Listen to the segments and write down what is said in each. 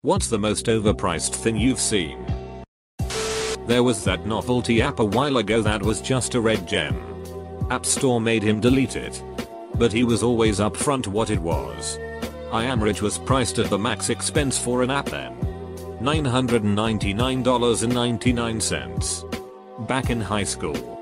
What's the most overpriced thing you've seen? There was that novelty app a while ago that was just a red gem. App Store made him delete it. But he was always upfront what it was. I Am Rich was priced at the max expense for an app then. $999.99. Back in high school.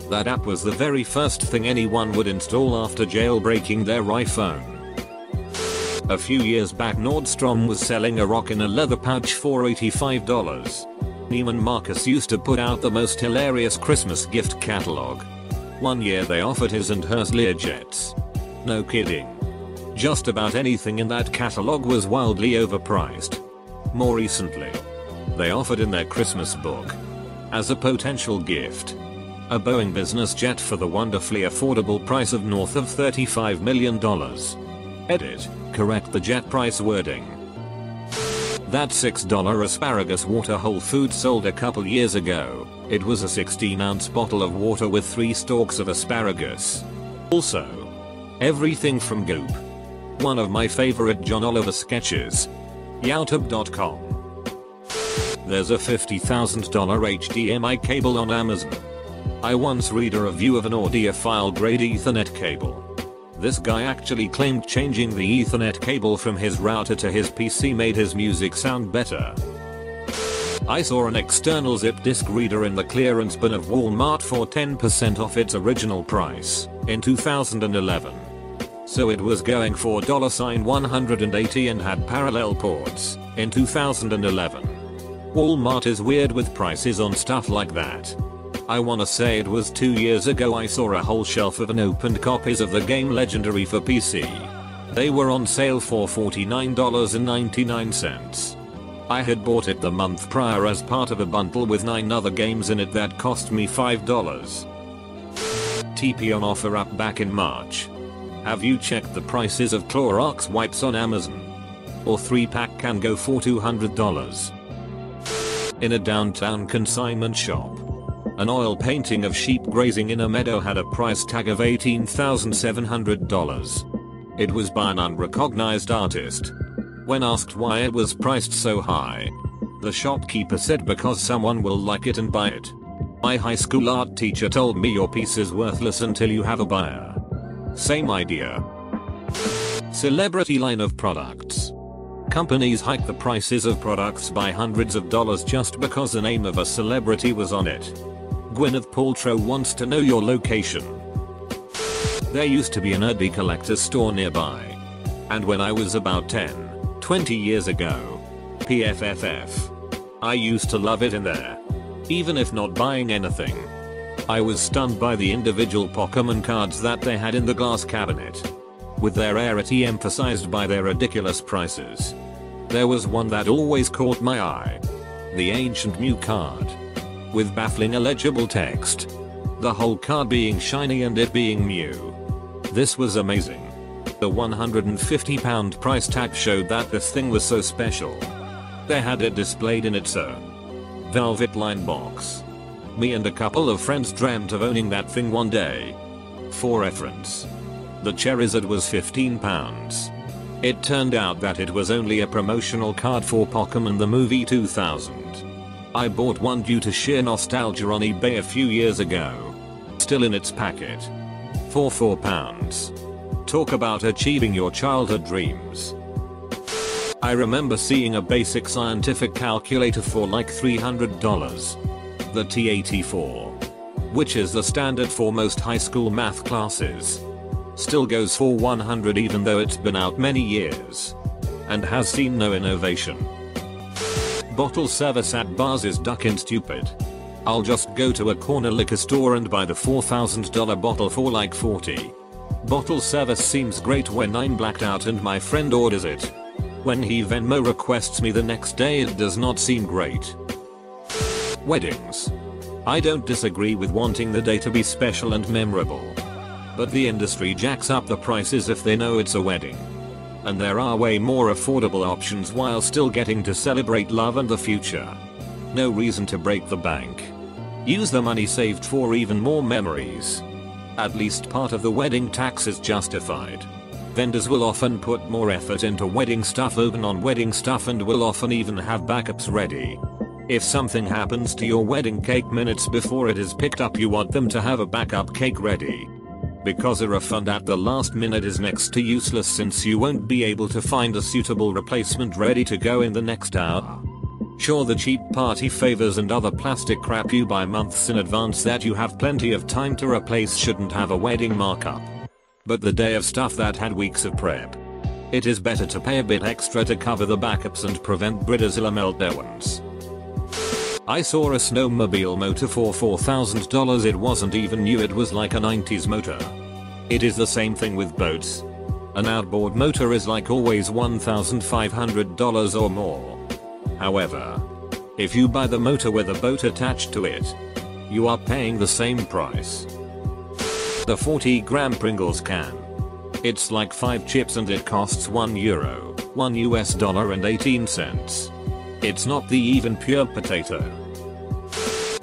That app was the very first thing anyone would install after jailbreaking their iPhone. A few years back Nordstrom was selling a rock in a leather pouch for $85. Neiman Marcus used to put out the most hilarious Christmas gift catalog. One year they offered his and hers Learjets. No kidding. Just about anything in that catalog was wildly overpriced. More recently, they offered in their Christmas book, as a potential gift, a Boeing business jet for the wonderfully affordable price of north of $35 million. Edit, correct the jet price wording. That $6 asparagus water Whole Foods sold a couple years ago. It was a 16-ounce bottle of water with 3 stalks of asparagus. Also, everything from Goop. One of my favorite John Oliver sketches. YouTube.com. There's a $50,000 HDMI cable on Amazon. I once read a review of an audiophile grade Ethernet cable. This guy actually claimed changing the Ethernet cable from his router to his PC made his music sound better. I saw an external zip disk reader in the clearance bin of Walmart for 10% off its original price in 2011. So it was going for $180 and had parallel ports in 2011. Walmart is weird with prices on stuff like that. I wanna say it was 2 years ago I saw a whole shelf of unopened copies of the game Legendary for PC. They were on sale for $49.99. I had bought it the month prior as part of a bundle with 9 other games in it that cost me $5. TP on offer up back in March. Have you checked the prices of Clorox wipes on Amazon? Or 3-pack can go for $200. In a downtown consignment shop, an oil painting of sheep grazing in a meadow had a price tag of $18,700. It was by an unrecognized artist. When asked why it was priced so high, the shopkeeper said because someone will like it and buy it. My high school art teacher told me your piece is worthless until you have a buyer. Same idea. Celebrity line of products. Companies hike the prices of products by hundreds of dollars just because the name of a celebrity was on it. Gwyneth Paltrow wants to know your location. There used to be an Hdmi collector's store nearby. And when I was about 20 years ago. PFFF. I used to love it in there. Even if not buying anything. I was stunned by the individual Pokemon cards that they had in the glass cabinet. With their rarity emphasized by their ridiculous prices. There was one that always caught my eye. The Ancient Mew card. With baffling illegible text. The whole card being shiny and it being Mew. This was amazing. The £150 price tag showed that this thing was so special. They had it displayed in its own velvet lined box. Me and a couple of friends dreamt of owning that thing one day. For reference, the Charizard was £15. It turned out that it was only a promotional card for Pokemon the movie 2000. I bought one due to sheer nostalgia on eBay a few years ago. Still in its packet. For £4. Talk about achieving your childhood dreams. I remember seeing a basic scientific calculator for like $300. The T84. Which is the standard for most high school math classes. Still goes for $100 even though it's been out many years. And has seen no innovation. Bottle service at bars is duckin' stupid. I'll just go to a corner liquor store and buy the $4,000 bottle for like $40. Bottle service seems great when I'm blacked out and my friend orders it. When he Venmo requests me the next day it does not seem great. Weddings. I don't disagree with wanting the day to be special and memorable. But the industry jacks up the prices if they know it's a wedding. And there are way more affordable options while still getting to celebrate love and the future. No reason to break the bank. Use the money saved for even more memories. At least part of the wedding tax is justified. Vendors will often put more effort into wedding stuff over non-wedding stuff and will often even have backups ready. If something happens to your wedding cake minutes before it is picked up, you want them to have a backup cake ready. Because a refund at the last minute is next to useless since you won't be able to find a suitable replacement ready to go in the next hour. Sure, the cheap party favors and other plastic crap you buy months in advance that you have plenty of time to replace shouldn't have a wedding markup. But the day of stuff that had weeks of prep, it is better to pay a bit extra to cover the backups and prevent Bridezilla meltdowns. I saw a snowmobile motor for $4,000. It wasn't even new, it was like a 90s motor. It is the same thing with boats. An outboard motor is like always $1,500 or more. However, if you buy the motor with a boat attached to it, you are paying the same price. The 40-gram Pringles can. It's like 5 chips and it costs €1, $1 and 18 cents. It's not the even pure potato.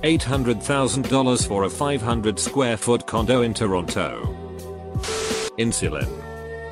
$800,000 for a 500 square foot condo in Toronto. Insulin.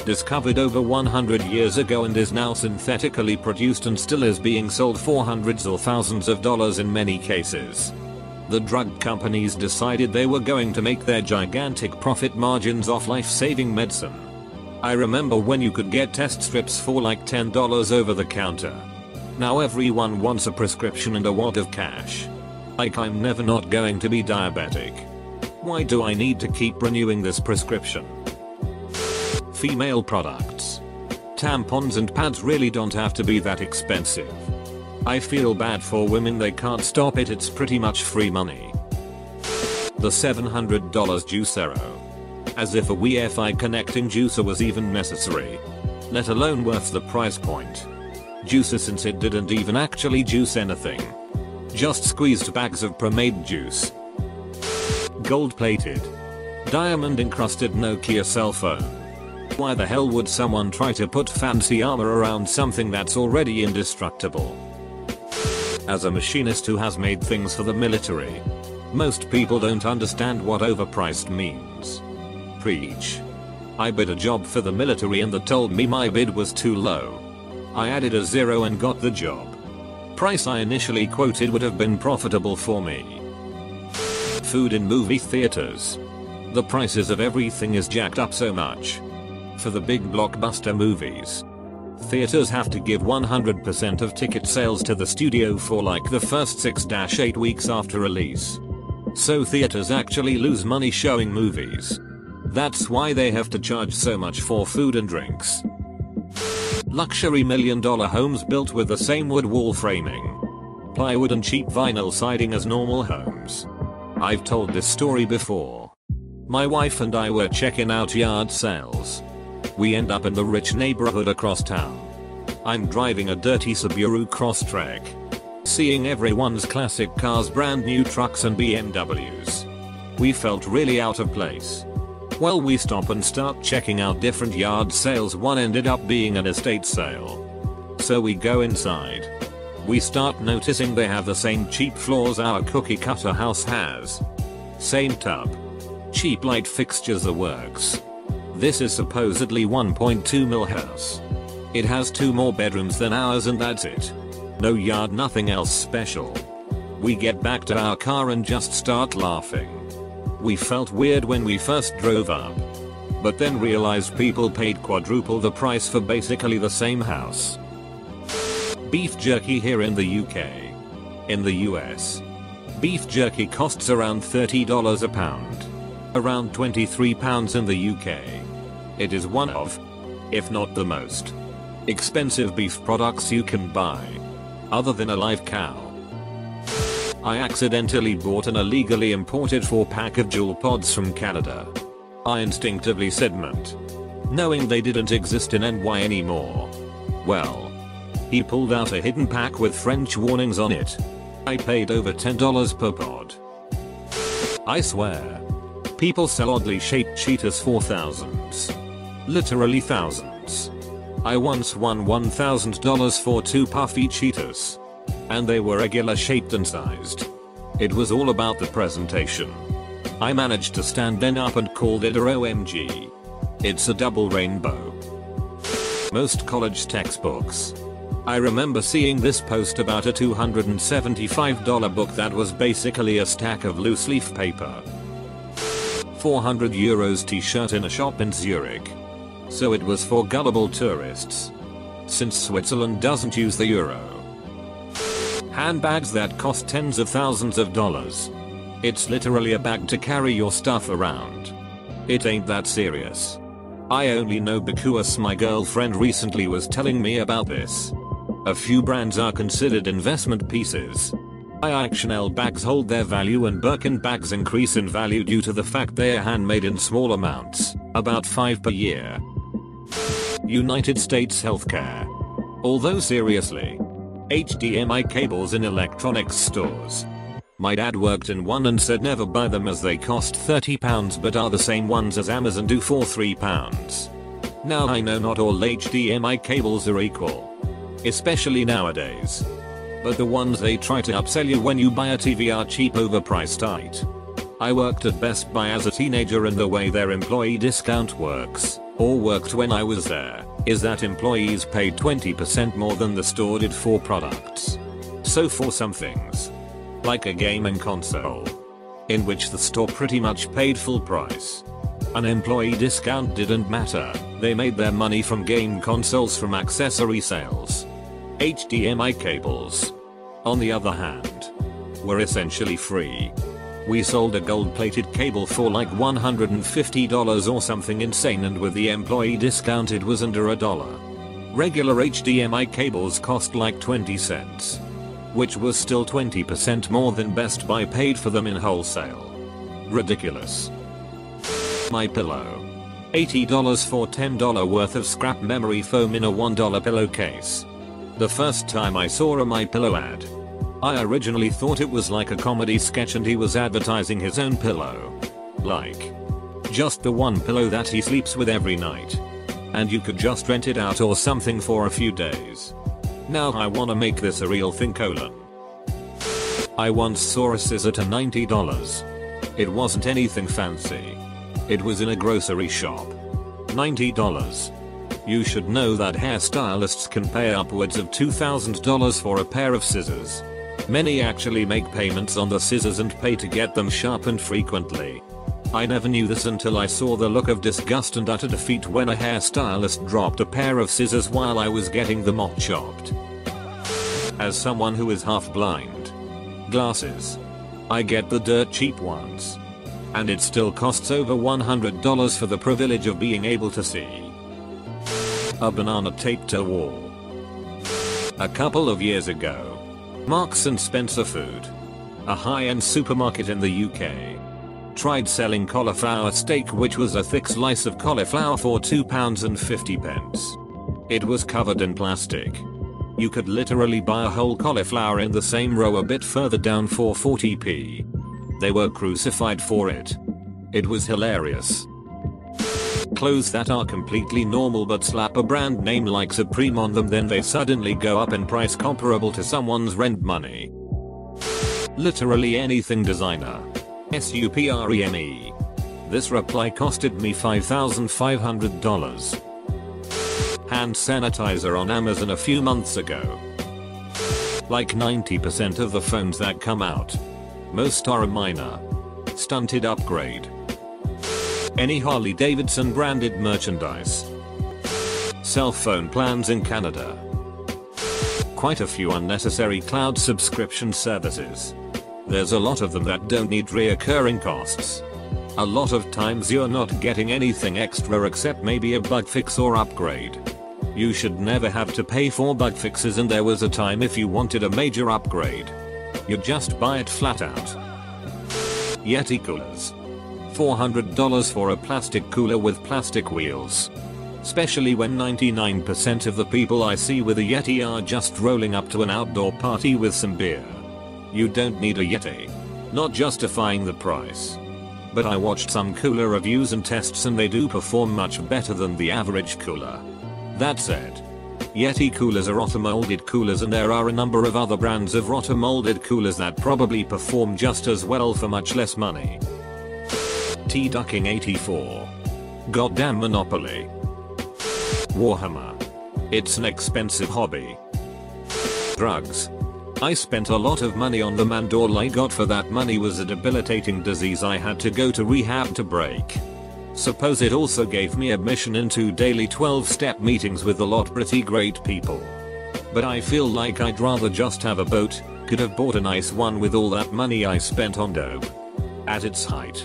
Discovered over 100 years ago and is now synthetically produced and still is being sold for hundreds or thousands of dollars in many cases. The drug companies decided they were going to make their gigantic profit margins off life-saving medicine. I remember when you could get test strips for like $10 over the counter. Now everyone wants a prescription and a wad of cash. Like, I'm never not going to be diabetic. Why do I need to keep renewing this prescription? Female products. Tampons and pads really don't have to be that expensive. I feel bad for women, they can't stop it, it's pretty much free money. The $700 juicero. As if a Wi-Fi connecting juicer was even necessary. Let alone worth the price point. Juicer, since it didn't even actually juice anything. Just squeezed bags of pomade juice. Gold plated. Diamond encrusted Nokia cell phone. Why the hell would someone try to put fancy armor around something that's already indestructible? As a machinist who has made things for the military, most people don't understand what overpriced means. Preach. I bid a job for the military and they told me my bid was too low. I added a zero and got the job. Price I initially quoted would have been profitable for me. Food in movie theaters. The prices of everything is jacked up so much. For the big blockbuster movies, theaters have to give 100% of ticket sales to the studio for like the first 6-8 weeks after release. So theaters actually lose money showing movies. That's why they have to charge so much for food and drinks. Luxury $1 million homes built with the same wood wall framing, plywood and cheap vinyl siding as normal homes. I've told this story before. My wife and I were checking out yard sales. We end up in the rich neighborhood across town. I'm driving a dirty Subaru Crosstrek, seeing everyone's classic cars, brand new trucks and BMWs. We felt really out of place. Well, we stop and start checking out different yard sales. One ended up being an estate sale. So we go inside. We start noticing they have the same cheap floors our cookie cutter house has. Same tub. Cheap light fixtures, the works. This is supposedly 1.2 mil house. It has 2 more bedrooms than ours and that's it. No yard, nothing else special. We get back to our car and just start laughing. We felt weird when we first drove up, but then realized people paid quadruple the price for basically the same house. Beef jerky here in the UK. In the US, beef jerky costs around $30 a pound. Around £23 in the UK. It is one of, if not the most, expensive beef products you can buy, other than a live cow. I accidentally bought an illegally imported 4-pack of Jewel pods from Canada. I instinctively said mint, knowing they didn't exist in NY anymore. Well, he pulled out a hidden pack with French warnings on it. I paid over $10 per pod. I swear, people sell oddly shaped Cheetos for thousands. Literally thousands. I once won $1,000 for 2 puffy Cheetos. And they were regular shaped and sized. It was all about the presentation. I managed to stand then up and called it a OMG. It's a double rainbow. Most college textbooks. I remember seeing this post about a $275 book that was basically a stack of loose leaf paper. 400 euros t-shirt in a shop in Zurich. So it was for gullible tourists. Since Switzerland doesn't use the euro. Handbags that cost tens of thousands of dollars. It's literally a bag to carry your stuff around. It ain't that serious. I only know because my girlfriend recently was telling me about this. A few brands are considered investment pieces. Chanel bags hold their value and Birkin bags increase in value due to the fact they are handmade in small amounts, about 5 per year. United States healthcare. Although seriously. HDMI cables in electronics stores. My dad worked in one and said never buy them as they cost £30 but are the same ones as Amazon do for £3. Now I know not all HDMI cables are equal. Especially nowadays. But the ones they try to upsell you when you buy a TV are cheap overpriced. I worked at Best Buy as a teenager and the way their employee discount works, or worked when I was there, is that employees paid 20% more than the store did for products. So for some things, like a gaming console, in which the store pretty much paid full price, an employee discount didn't matter, they made their money from game consoles from accessory sales. HDMI cables, on the other hand, were essentially free. We sold a gold-plated cable for like $150 or something insane, and with the employee discount it was under $1. Regular HDMI cables cost like 20 cents. Which was still 20% more than Best Buy paid for them in wholesale. Ridiculous. My pillow. $80 for $10 worth of scrap memory foam in a $1 pillowcase. The first time I saw a My Pillow ad, I originally thought it was like a comedy sketch and he was advertising his own pillow. Like, just the one pillow that he sleeps with every night. And you could just rent it out or something for a few days. Now I wanna make this a real thing : I once saw a scissor to $90. It wasn't anything fancy. It was in a grocery shop. $90. You should know that hairstylists can pay upwards of $2,000 for a pair of scissors. Many actually make payments on the scissors and pay to get them sharpened frequently. I never knew this until I saw the look of disgust and utter defeat when a hairstylist dropped a pair of scissors while I was getting them off chopped. As someone who is half blind. Glasses. I get the dirt cheap ones. And it still costs over $100 for the privilege of being able to see. A banana taped to a wall. A couple of years ago, Marks and Spencer Food, a high-end supermarket in the UK, tried selling cauliflower steak, which was a thick slice of cauliflower for £2.50. It was covered in plastic. You could literally buy a whole cauliflower in the same row a bit further down for 40p. They were crucified for it. It was hilarious. Clothes that are completely normal but slap a brand name like Supreme on them, then they suddenly go up in price comparable to someone's rent money. Literally anything designer. SUPREME. This reply costed me $5,500. Hand sanitizer on Amazon a few months ago. Like 90% of the phones that come out, most are a minor, stunted upgrade. Any Harley Davidson branded merchandise. Cell phone plans in Canada. Quite a few unnecessary cloud subscription services. There's a lot of them that don't need reoccurring costs. A lot of times you're not getting anything extra except maybe a bug fix or upgrade. You should never have to pay for bug fixes, and there was a time if you wanted a major upgrade, you'd just buy it flat out. Yeti coolers. $400 for a plastic cooler with plastic wheels. Especially when 99% of the people I see with a Yeti are just rolling up to an outdoor party with some beer. You don't need a Yeti. Not justifying the price. But I watched some cooler reviews and tests and they do perform much better than the average cooler. That said, Yeti coolers are rotomolded coolers, and there are a number of other brands of rotomolded coolers that probably perform just as well for much less money. T-Ducking 84. Goddamn Monopoly. Warhammer. It's an expensive hobby. Drugs. I spent a lot of money on them and all I got for that money was a debilitating disease I had to go to rehab to break. Suppose it also gave me admission into daily 12-step meetings with a lot pretty great people. But I feel like I'd rather just have a boat, could have bought a nice one with all that money I spent on dope. At its height,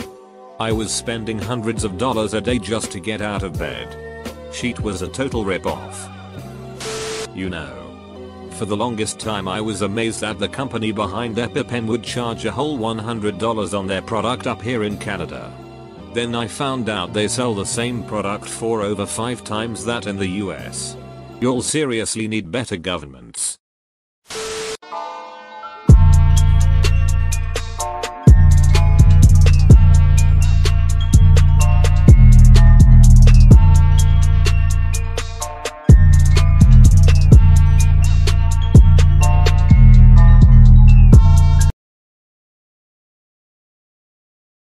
I was spending hundreds of dollars a day just to get out of bed. Sheet was a total rip-off. You know. For the longest time I was amazed that the company behind EpiPen would charge a whole $100 on their product up here in Canada. Then I found out they sell the same product for over 5 times that in the US. You'll seriously need better governments.